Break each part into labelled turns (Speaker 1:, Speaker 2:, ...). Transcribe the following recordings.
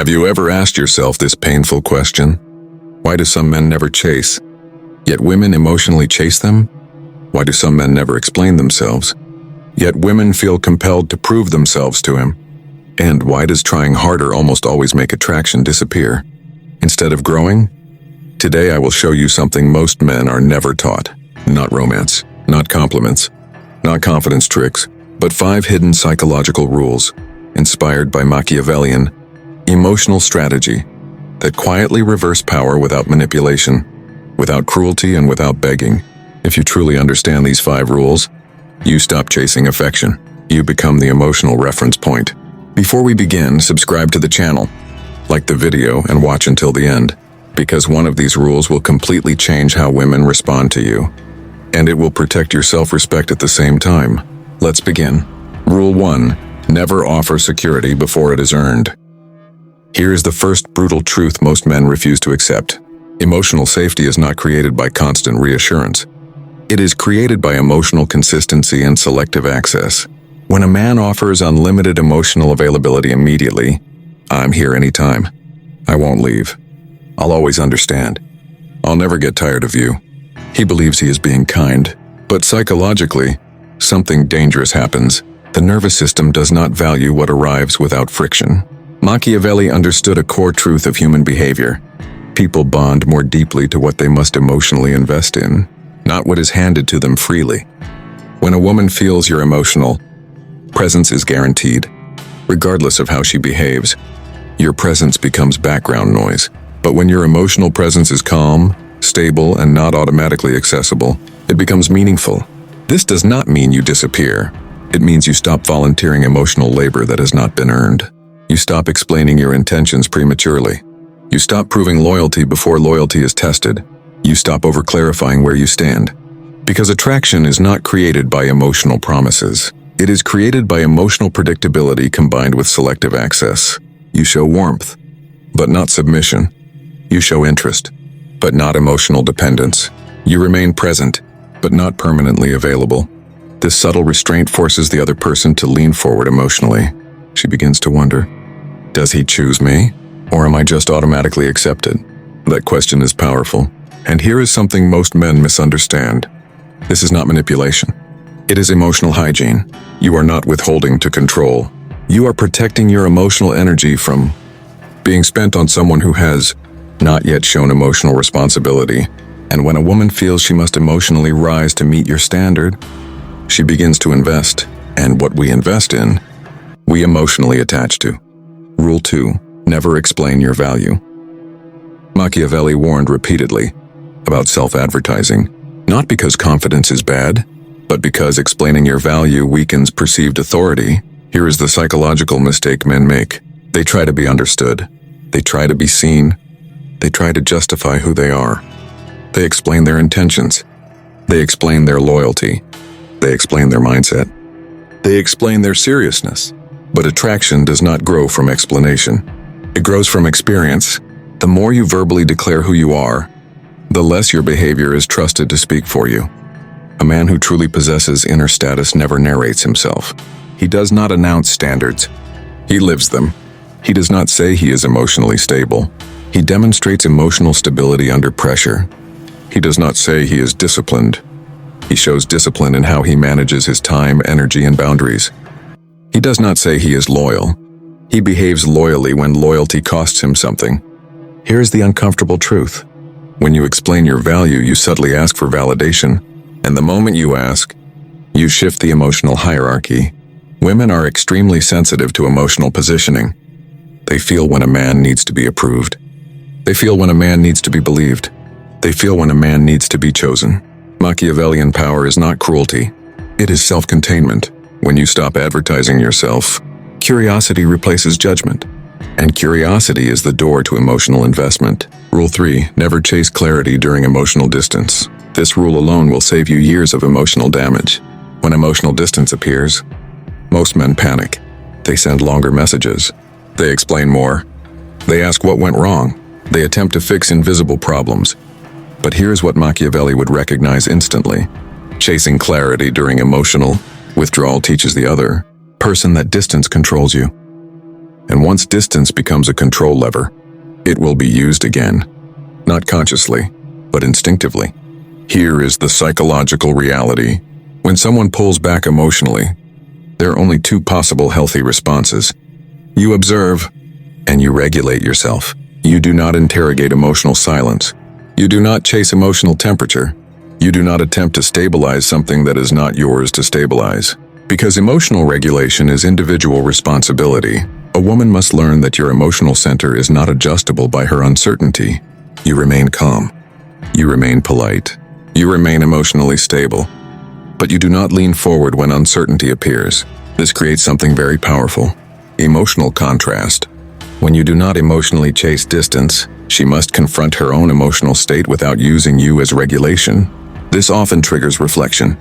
Speaker 1: Have you ever asked yourself this painful question? Why do some men never chase, yet women emotionally chase them? Why do some men never explain themselves, yet women feel compelled to prove themselves to him? And why does trying harder almost always make attraction disappear, instead of growing? Today I will show you something most men are never taught. Not romance, not compliments, not confidence tricks, but 5 hidden psychological rules, inspired by Machiavellian emotional strategy, that quietly reverse power without manipulation, without cruelty, and without begging. If you truly understand these 5 rules, you stop chasing affection. You become the emotional reference point. Before we begin, subscribe to the channel, like the video, and watch until the end, because one of these rules will completely change how women respond to you, and it will protect your self-respect at the same time. Let's begin. Rule 1. Never offer security before it is earned. Here is the first brutal truth most men refuse to accept. Emotional safety is not created by constant reassurance. It is created by emotional consistency and selective access. When a man offers unlimited emotional availability immediately, "I'm here anytime. I won't leave. I'll always understand. I'll never get tired of you," he believes he is being kind. But psychologically, something dangerous happens. The nervous system does not value what arrives without friction. Machiavelli understood a core truth of human behavior. People bond more deeply to what they must emotionally invest in, not what is handed to them freely. When a woman feels your emotional presence is guaranteed, regardless of how she behaves, your presence becomes background noise. But when your emotional presence is calm, stable, and not automatically accessible, it becomes meaningful. This does not mean you disappear. It means you stop volunteering emotional labor that has not been earned. You stop explaining your intentions prematurely. You stop proving loyalty before loyalty is tested. You stop over-clarifying where you stand. Because attraction is not created by emotional promises. It is created by emotional predictability combined with selective access. You show warmth, but not submission. You show interest, but not emotional dependence. You remain present, but not permanently available. This subtle restraint forces the other person to lean forward emotionally. She begins to wonder, does he choose me, or am I just automatically accepted? That question is powerful. And here is something most men misunderstand. This is not manipulation. It is emotional hygiene. You are not withholding to control. You are protecting your emotional energy from being spent on someone who has not yet shown emotional responsibility. And when a woman feels she must emotionally rise to meet your standard, she begins to invest. And what we invest in, we emotionally attach to. Rule 2. Never explain your value. Machiavelli warned repeatedly about self-advertising, not because confidence is bad, but because explaining your value weakens perceived authority. Here is the psychological mistake men make. They try to be understood. They try to be seen. They try to justify who they are. They explain their intentions. They explain their loyalty. They explain their mindset. They explain their seriousness. But attraction does not grow from explanation. It grows from experience. The more you verbally declare who you are, the less your behavior is trusted to speak for you. A man who truly possesses inner status never narrates himself. He does not announce standards. He lives them. He does not say he is emotionally stable. He demonstrates emotional stability under pressure. He does not say he is disciplined. He shows discipline in how he manages his time, energy, and boundaries. He does not say he is loyal. He behaves loyally when loyalty costs him something. Here is the uncomfortable truth. When you explain your value, you subtly ask for validation. And the moment you ask, you shift the emotional hierarchy. Women are extremely sensitive to emotional positioning. They feel when a man needs to be approved. They feel when a man needs to be believed. They feel when a man needs to be chosen. Machiavellian power is not cruelty. It is self-containment. When you stop advertising yourself, curiosity replaces judgment. And curiosity is the door to emotional investment. Rule 3. Never chase clarity during emotional distance. This rule alone will save you years of emotional damage. When emotional distance appears, most men panic. They send longer messages. They explain more. They ask what went wrong. They attempt to fix invisible problems. But here's what Machiavelli would recognize instantly. Chasing clarity during emotional withdrawal teaches the other person that distance controls you. And once distance becomes a control lever, it will be used again. Not consciously, but instinctively. Here is the psychological reality. When someone pulls back emotionally, there are only two possible healthy responses. You observe, and you regulate yourself. You do not interrogate emotional silence. You do not chase emotional temperature. You do not attempt to stabilize something that is not yours to stabilize. Because emotional regulation is individual responsibility, a woman must learn that your emotional center is not adjustable by her uncertainty. You remain calm. You remain polite. You remain emotionally stable. But you do not lean forward when uncertainty appears. This creates something very powerful. Emotional contrast. When you do not emotionally chase distance, she must confront her own emotional state without using you as regulation. This often triggers reflection.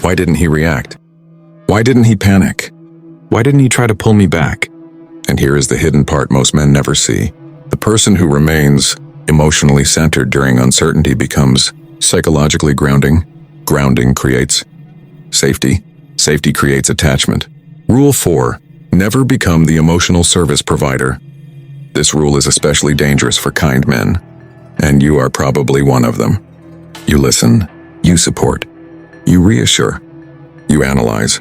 Speaker 1: Why didn't he react? Why didn't he panic? Why didn't he try to pull me back? And here is the hidden part most men never see. The person who remains emotionally centered during uncertainty becomes psychologically grounding. Grounding creates safety. Safety creates attachment. Rule 4. Never become the emotional service provider. This rule is especially dangerous for kind men, and you are probably one of them. You listen, you support, you reassure, you analyze,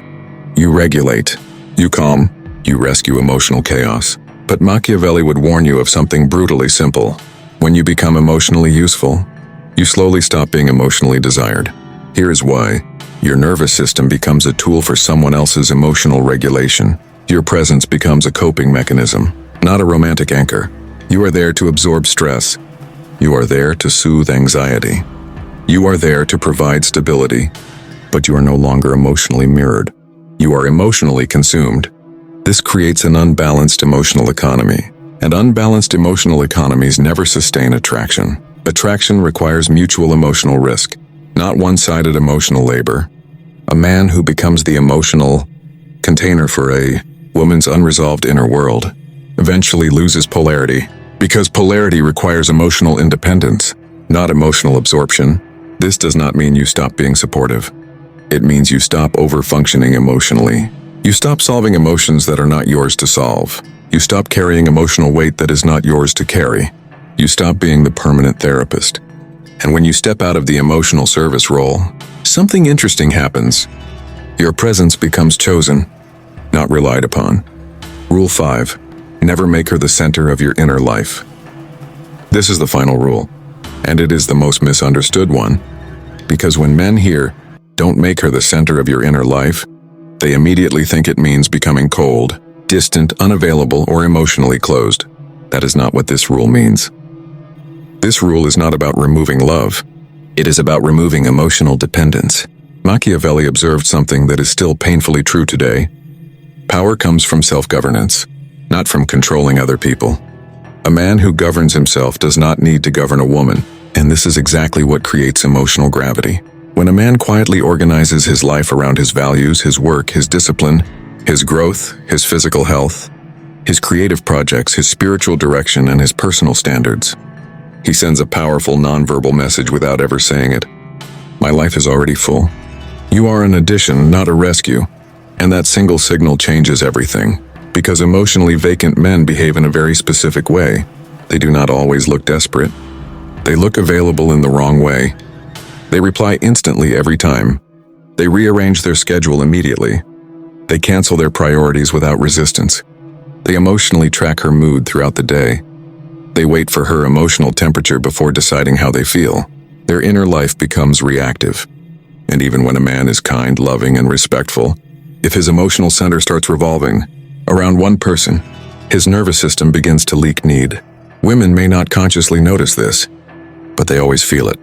Speaker 1: you regulate, you calm, you rescue emotional chaos. But Machiavelli would warn you of something brutally simple. When you become emotionally useful, you slowly stop being emotionally desired. Here is why. Your nervous system becomes a tool for someone else's emotional regulation. Your presence becomes a coping mechanism, not a romantic anchor. You are there to absorb stress. You are there to soothe anxiety. You are there to provide stability, but you are no longer emotionally mirrored. You are emotionally consumed. This creates an unbalanced emotional economy, and unbalanced emotional economies never sustain attraction. Attraction requires mutual emotional risk, not one-sided emotional labor. A man who becomes the emotional container for a woman's unresolved inner world eventually loses polarity, because polarity requires emotional independence, not emotional absorption. This does not mean you stop being supportive. It means you stop over-functioning emotionally. You stop solving emotions that are not yours to solve. You stop carrying emotional weight that is not yours to carry. You stop being the permanent therapist. And when you step out of the emotional service role, something interesting happens. Your presence becomes chosen, not relied upon. Rule 5. Never make her the center of your inner life. This is the final rule, and it is the most misunderstood one, because when men hear, "Don't make her the center of your inner life," they immediately think it means becoming cold, distant, unavailable, or emotionally closed. That is not what this rule means. This rule is not about removing love. It is about removing emotional dependence. Machiavelli observed something that is still painfully true today. Power comes from self-governance, not from controlling other people. A man who governs himself does not need to govern a woman, and this is exactly what creates emotional gravity. When a man quietly organizes his life around his values, his work, his discipline, his growth, his physical health, his creative projects, his spiritual direction, and his personal standards, he sends a powerful nonverbal message without ever saying it. My life is already full. You are an addition, not a rescue. And that single signal changes everything. Because emotionally vacant men behave in a very specific way. They do not always look desperate. They look available in the wrong way. They reply instantly every time. They rearrange their schedule immediately. They cancel their priorities without resistance. They emotionally track her mood throughout the day. They wait for her emotional temperature before deciding how they feel. Their inner life becomes reactive. And even when a man is kind, loving, and respectful, if his emotional center starts revolving around one person, his nervous system begins to leak need. Women may not consciously notice this, but they always feel it.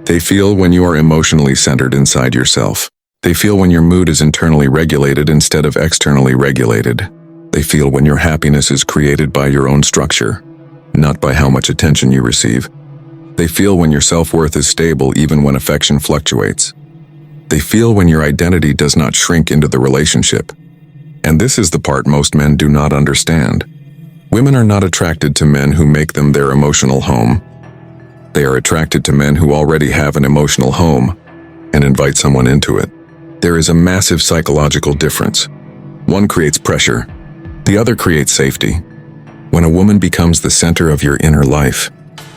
Speaker 1: They feel when you are emotionally centered inside yourself. They feel when your mood is internally regulated instead of externally regulated. They feel when your happiness is created by your own structure, not by how much attention you receive. They feel when your self-worth is stable even when affection fluctuates. They feel when your identity does not shrink into the relationship. And this is the part most men do not understand. Women are not attracted to men who make them their emotional home. They are attracted to men who already have an emotional home and invite someone into it. There is a massive psychological difference. One creates pressure, The other creates safety. When a woman becomes the center of your inner life,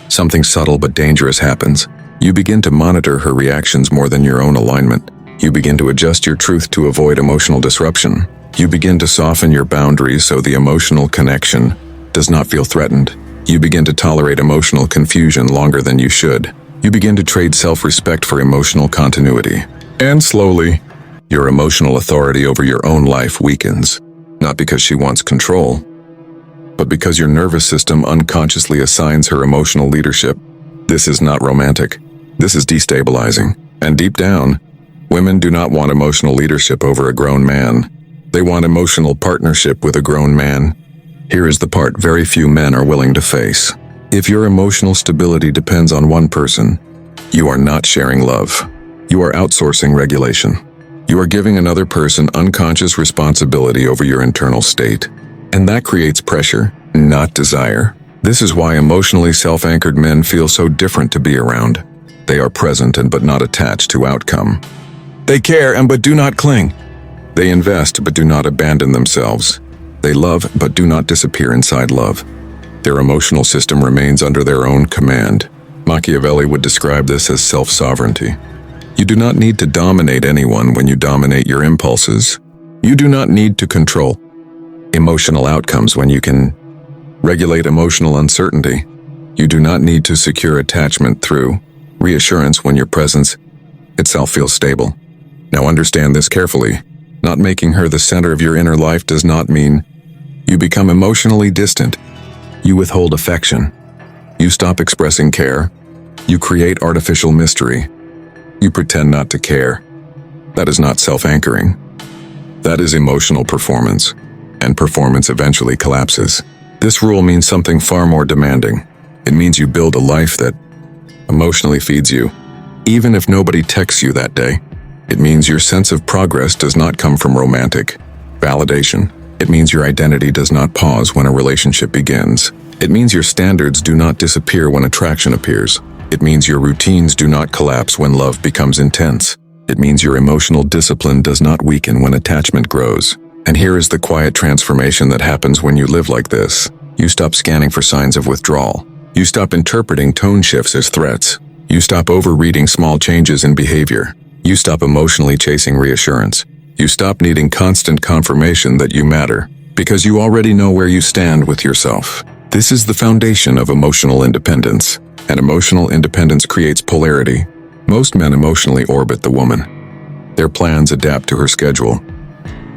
Speaker 1: something subtle but dangerous happens. You begin to monitor her reactions more than your own alignment. You begin to adjust your truth to avoid emotional disruption. You begin to soften your boundaries so the emotional connection does not feel threatened. You begin to tolerate emotional confusion longer than you should. You begin to trade self-respect for emotional continuity. And slowly, your emotional authority over your own life weakens. Not because she wants control, but because your nervous system unconsciously assigns her emotional leadership. This is not romantic. This is destabilizing. And deep down, women do not want emotional leadership over a grown man. They want emotional partnership with a grown man. Here is the part very few men are willing to face. If your emotional stability depends on one person, you are not sharing love. You are outsourcing regulation. You are giving another person unconscious responsibility over your internal state. And that creates pressure, not desire. This is why emotionally self-anchored men feel so different to be around. They are present but not attached to outcome. They care but do not cling. They invest but do not abandon themselves. They love but do not disappear inside love. Their emotional system remains under their own command. Machiavelli would describe this as self-sovereignty. You do not need to dominate anyone when you dominate your impulses. You do not need to control emotional outcomes when you can regulate emotional uncertainty. You do not need to secure attachment through reassurance when your presence itself feels stable. Now understand this carefully. Not making her the center of your inner life does not mean you become emotionally distant. You withhold affection. You stop expressing care. You create artificial mystery. You pretend not to care. That is not self-anchoring. That is emotional performance, and performance eventually collapses. This rule means something far more demanding. It means you build a life that emotionally feeds you, even if nobody texts you that day. It means your sense of progress does not come from romantic validation. It means your identity does not pause when a relationship begins. It means your standards do not disappear when attraction appears. It means your routines do not collapse when love becomes intense. It means your emotional discipline does not weaken when attachment grows. And here is the quiet transformation that happens when you live like this. You stop scanning for signs of withdrawal. You stop interpreting tone shifts as threats. You stop overreading small changes in behavior. You stop emotionally chasing reassurance. You stop needing constant confirmation that you matter, because you already know where you stand with yourself. This is the foundation of emotional independence. And emotional independence creates polarity. Most men emotionally orbit the woman. Their plans adapt to her schedule.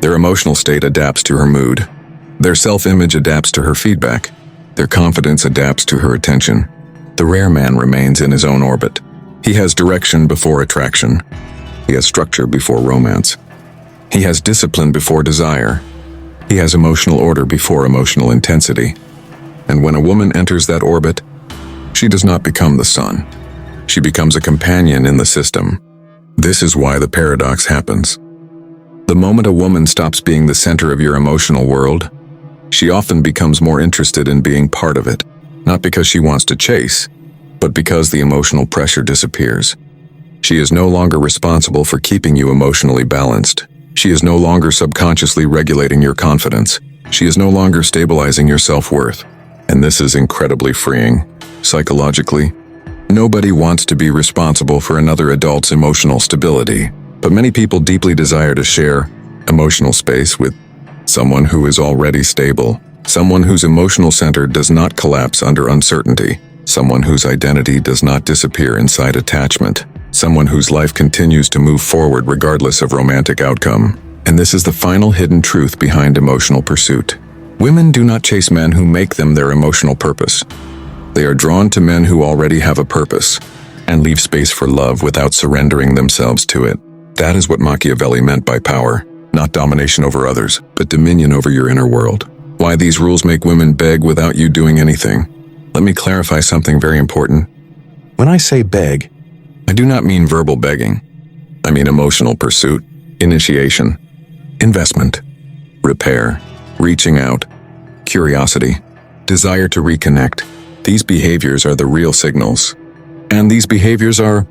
Speaker 1: Their emotional state adapts to her mood. Their self-image adapts to her feedback. Their confidence adapts to her attention. The rare man remains in his own orbit. He has direction before attraction. He has structure before romance. He has discipline before desire. He has emotional order before emotional intensity. And when a woman enters that orbit, she does not become the sun. She becomes a companion in the system. This is why the paradox happens. The moment a woman stops being the center of your emotional world, she often becomes more interested in being part of it, not because she wants to chase, but because the emotional pressure disappears. She is no longer responsible for keeping you emotionally balanced. She is no longer subconsciously regulating your confidence. She is no longer stabilizing your self-worth. And this is incredibly freeing. Psychologically, nobody wants to be responsible for another adult's emotional stability, but many people deeply desire to share emotional space with someone who is already stable, someone whose emotional center does not collapse under uncertainty, someone whose identity does not disappear inside attachment, someone whose life continues to move forward regardless of romantic outcome. And this is the final hidden truth behind emotional pursuit. Women do not chase men who make them their emotional purpose. They are drawn to men who already have a purpose and leave space for love without surrendering themselves to it. That is what Machiavelli meant by power, not domination over others, but dominion over your inner world. Why these rules make women beg without you doing anything? Let me clarify something very important. When I say beg, I do not mean verbal begging. I mean emotional pursuit, initiation, investment, repair, reaching out, curiosity, desire to reconnect. These behaviors are the real signals. And these behaviors are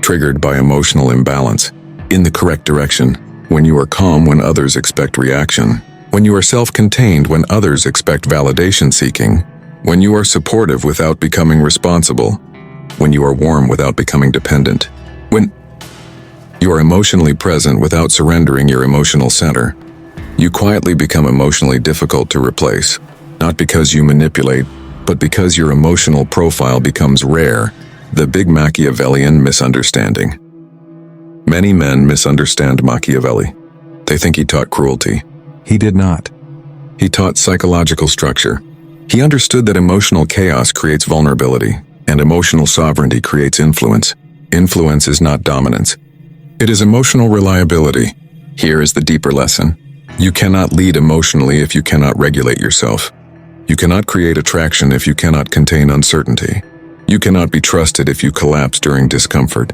Speaker 1: triggered by emotional imbalance in the correct direction, when you are calm when others expect reaction, when you are self-contained when others expect validation-seeking, when you are supportive without becoming responsible, when you are warm without becoming dependent, when you are emotionally present without surrendering your emotional center. You quietly become emotionally difficult to replace, not because you manipulate, but because your emotional profile becomes rare, the big Machiavellian misunderstanding. Many men misunderstand Machiavelli. They think he taught cruelty. He did not. He taught psychological structure. He understood that emotional chaos creates vulnerability, and emotional sovereignty creates influence. Influence is not dominance. It is emotional reliability. Here is the deeper lesson. You cannot lead emotionally if you cannot regulate yourself. You cannot create attraction if you cannot contain uncertainty. You cannot be trusted if you collapse during discomfort.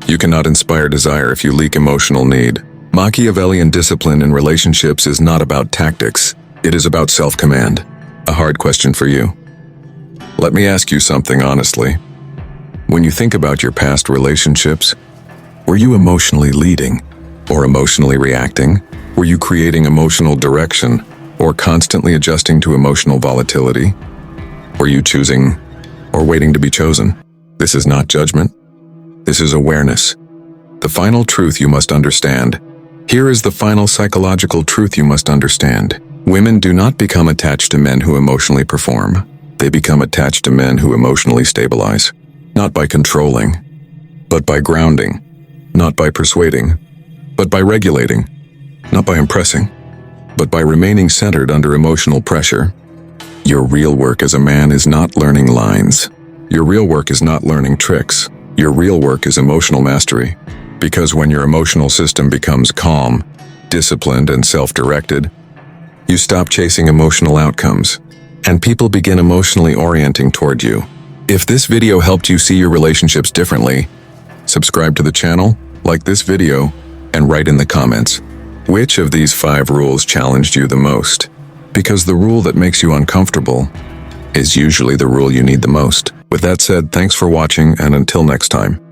Speaker 1: You cannot inspire desire if you leak emotional need. Machiavellian discipline in relationships is not about tactics. It is about self-command. A hard question for you. Let me ask you something honestly. When you think about your past relationships, were you emotionally leading or emotionally reacting? Were you creating emotional direction or constantly adjusting to emotional volatility? Were you choosing or waiting to be chosen? This is not judgment. This is awareness. The final truth you must understand. Here is the final psychological truth you must understand. Women do not become attached to men who emotionally perform. They become attached to men who emotionally stabilize. Not by controlling, but by grounding. Not by persuading, but by regulating. Not by impressing, but by remaining centered under emotional pressure. Your real work as a man is not learning lines. Your real work is not learning tricks. Your real work is emotional mastery. Because when your emotional system becomes calm, disciplined, and self-directed, you stop chasing emotional outcomes, and people begin emotionally orienting toward you. If this video helped you see your relationships differently, subscribe to the channel, like this video, and write in the comments. Which of these 5 rules challenged you the most? Because the rule that makes you uncomfortable is usually the rule you need the most. With that said, thanks for watching, and until next time.